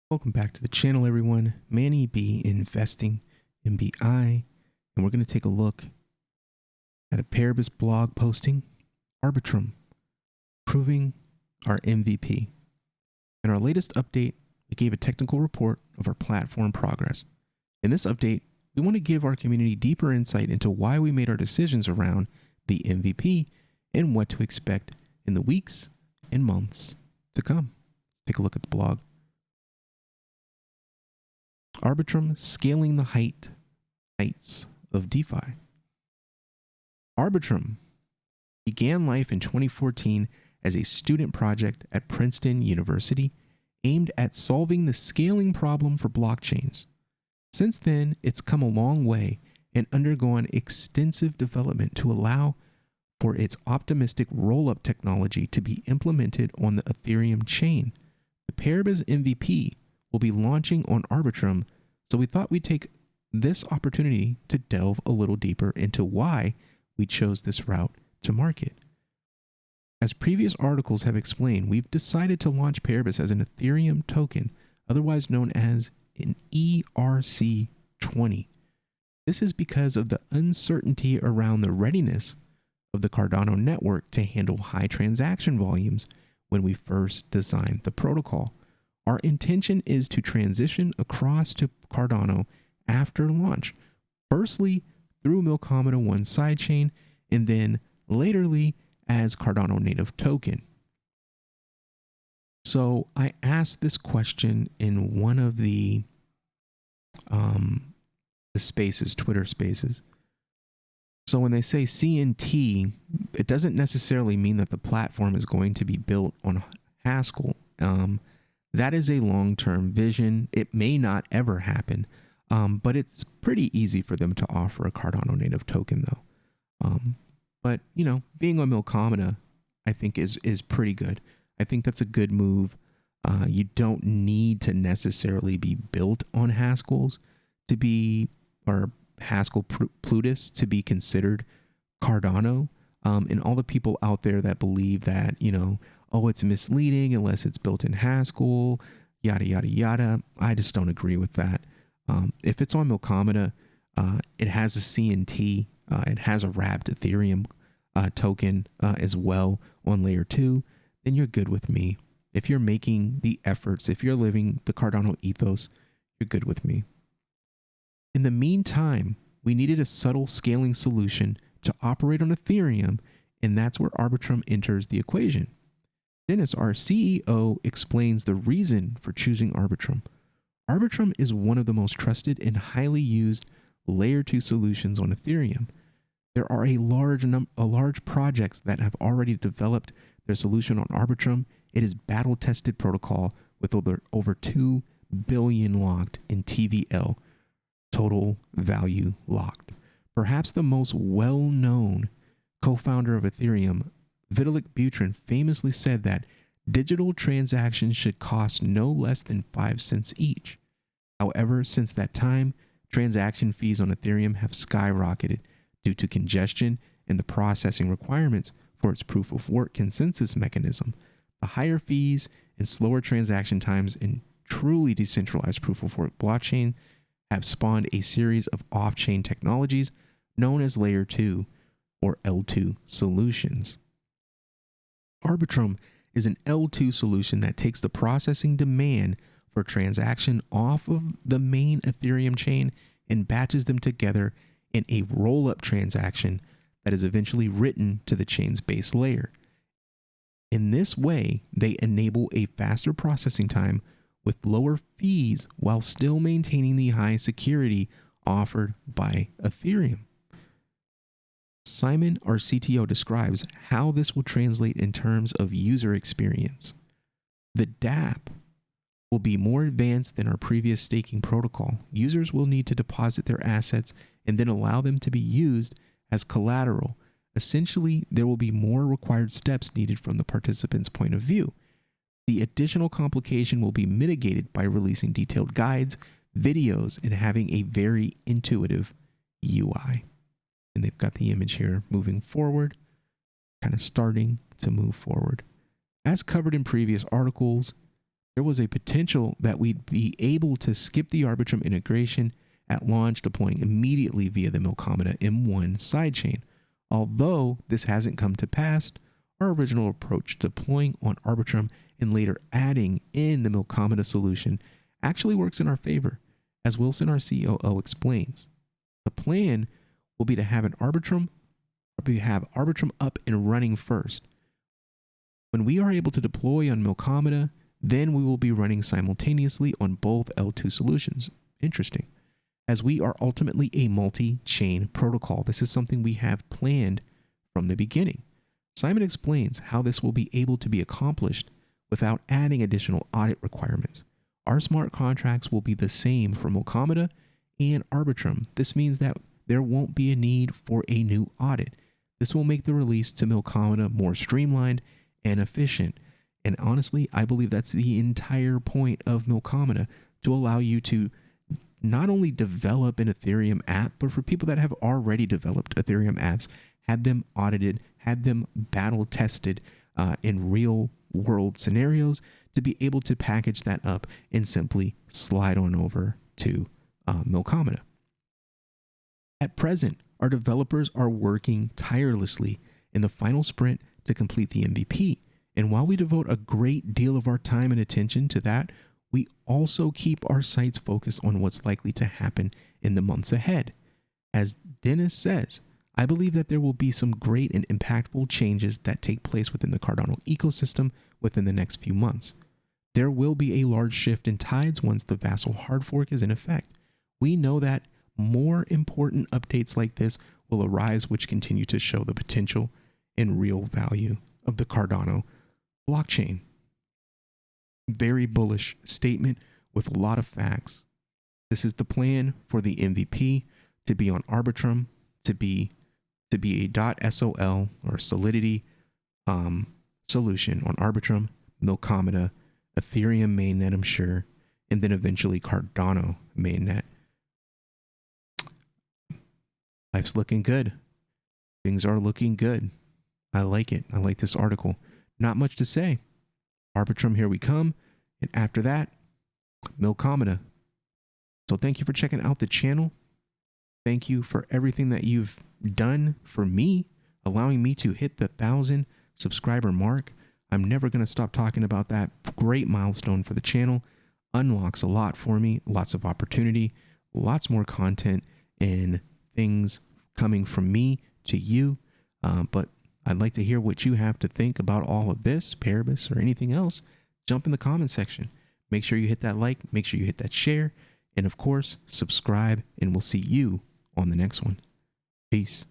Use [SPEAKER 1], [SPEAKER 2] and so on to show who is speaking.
[SPEAKER 1] Welcome back to the channel, everyone. Manny B Investing MBI, and we're going to take a look at a Paribus blog posting, Arbitrum, proving our MVP. In our latest update, we gave a technical report of our platform progress. In this update, we want to give our community deeper insight into why we made our decisions around the MVP and what to expect in the weeks and months to come. Take a look at the blog. Arbitrum scaling the heights of DeFi. Arbitrum began life in 2014 as a student project at Princeton University aimed at solving the scaling problem for blockchains. Since then, it's come a long way and undergone extensive development to allow for its optimistic roll-up technology to be implemented on the Ethereum chain. The Paribus MVP will be launching on Arbitrum, so we thought we'd take this opportunity to delve a little deeper into why we chose this route to market. As previous articles have explained, we've decided to launch Paribus as an Ethereum token, otherwise known as an ERC20. This is because of the uncertainty around the readiness of the Cardano network to handle high transaction volumes when we first designed the protocol. Our intention is to transition across to Cardano after launch, firstly through Milkomeda 1 sidechain, and then laterly as Cardano native token. So I asked this question in one of the spaces, Twitter spaces. So when they say CNT, it doesn't necessarily mean that the platform is going to be built on Haskell. That is a long-term vision. It may not ever happen, but it's pretty easy for them to offer a Cardano native token, though. But you know, being on Milkomeda, I think is pretty good. I think that's a good move. You don't need to necessarily be built on Haskells to be, or Haskell Plutus to be considered Cardano. And all the people out there that believe that, you know, oh, it's misleading unless it's built in Haskell, yada, yada, yada. I just don't agree with that. If it's on Milkomeda, it has a CNT, it has a wrapped Ethereum token as well on layer 2, then you're good with me. If you're making the efforts, if you're living the Cardano ethos, you're good with me. In the meantime, we needed a subtle scaling solution to operate on Ethereum, and that's where Arbitrum enters the equation. Dennis, our CEO, explains the reason for choosing Arbitrum. Arbitrum is one of the most trusted and highly used layer 2 solutions on Ethereum. There are a large projects that have already developed their solution on Arbitrum. It is battle-tested protocol with over 2 billion locked in TVL, total value locked. Perhaps the most well-known co-founder of Ethereum, Vitalik Buterin, famously said that digital transactions should cost no less than 5 cents each. However, since that time, transaction fees on Ethereum have skyrocketed due to congestion and the processing requirements for its proof of work consensus mechanism. The higher fees and slower transaction times in truly decentralized proof of work blockchain have spawned a series of off-chain technologies known as layer 2 or L2 solutions. Arbitrum is an L2 solution that takes the processing demand for transaction off of the main Ethereum chain and batches them together in a roll-up transaction that is eventually written to the chain's base layer. In this way, they enable a faster processing time with lower fees while still maintaining the high security offered by Ethereum. Simon, our CTO, describes how this will translate in terms of user experience. The DApp will be more advanced than our previous staking protocol. Users will need to deposit their assets and then allow them to be used as collateral. Essentially, there will be more required steps needed from the participant's point of view. The additional complication will be mitigated by releasing detailed guides, videos, and having a very intuitive UI. And they've got the image here moving forward, kind of starting to move forward. As covered in previous articles, there was a potential that we'd be able to skip the Arbitrum integration at launch, deploying immediately via the Milkomeda M1 sidechain. Although this hasn't come to pass, our original approach to deploying on Arbitrum and later adding in the Milkomeda solution actually works in our favor, as Wilson, our COO, explains. The plan will be to have Arbitrum up and running first. When we are able to deploy on Milkomeda, then we will be running simultaneously on both L2 solutions. Interesting. As we are ultimately a multi-chain protocol, this is something we have planned from the beginning. Simon explains how this will be able to be accomplished without adding additional audit requirements. Our smart contracts will be the same for Milkomeda and Arbitrum. This means that there won't be a need for a new audit. This will make the release to Milkomeda more streamlined and efficient. And honestly, I believe that's the entire point of Milkomeda, to allow you to not only develop an Ethereum app, but for people that have already developed Ethereum apps, had them audited, had them battle tested in real world scenarios, to be able to package that up and simply slide on over to Milkomeda. At present, our developers are working tirelessly in the final sprint to complete the MVP. And while we devote a great deal of our time and attention to that, we also keep our sights focused on what's likely to happen in the months ahead. As Dennis says, I believe that there will be some great and impactful changes that take place within the Cardano ecosystem within the next few months. There will be a large shift in tides once the Vassal hard fork is in effect. We know that more important updates like this will arise, which continue to show the potential and real value of the Cardano blockchain. Very bullish statement with a lot of facts. This is the plan for the MVP to be on Arbitrum, to be a .sol or Solidity solution on Arbitrum, Milkomeda, Ethereum mainnet, I'm sure, and then eventually Cardano mainnet. Life's looking good. Things are looking good. I like it. I like this article. Not much to say. Arbitrum, here we come. And after that, Milkomeda. So thank you for checking out the channel. Thank you for everything that you've done for me, allowing me to hit the 1,000 subscriber mark. I'm never going to stop talking about that great milestone for the channel. Unlocks a lot for me, lots of opportunity, lots more content and things coming from me to you. But I'd like to hear what you have to think about all of this, Paribus, or anything else. Jump in the comment section. Make sure you hit that like, make sure you hit that share, and of course, subscribe, and we'll see you on the next one. Peace.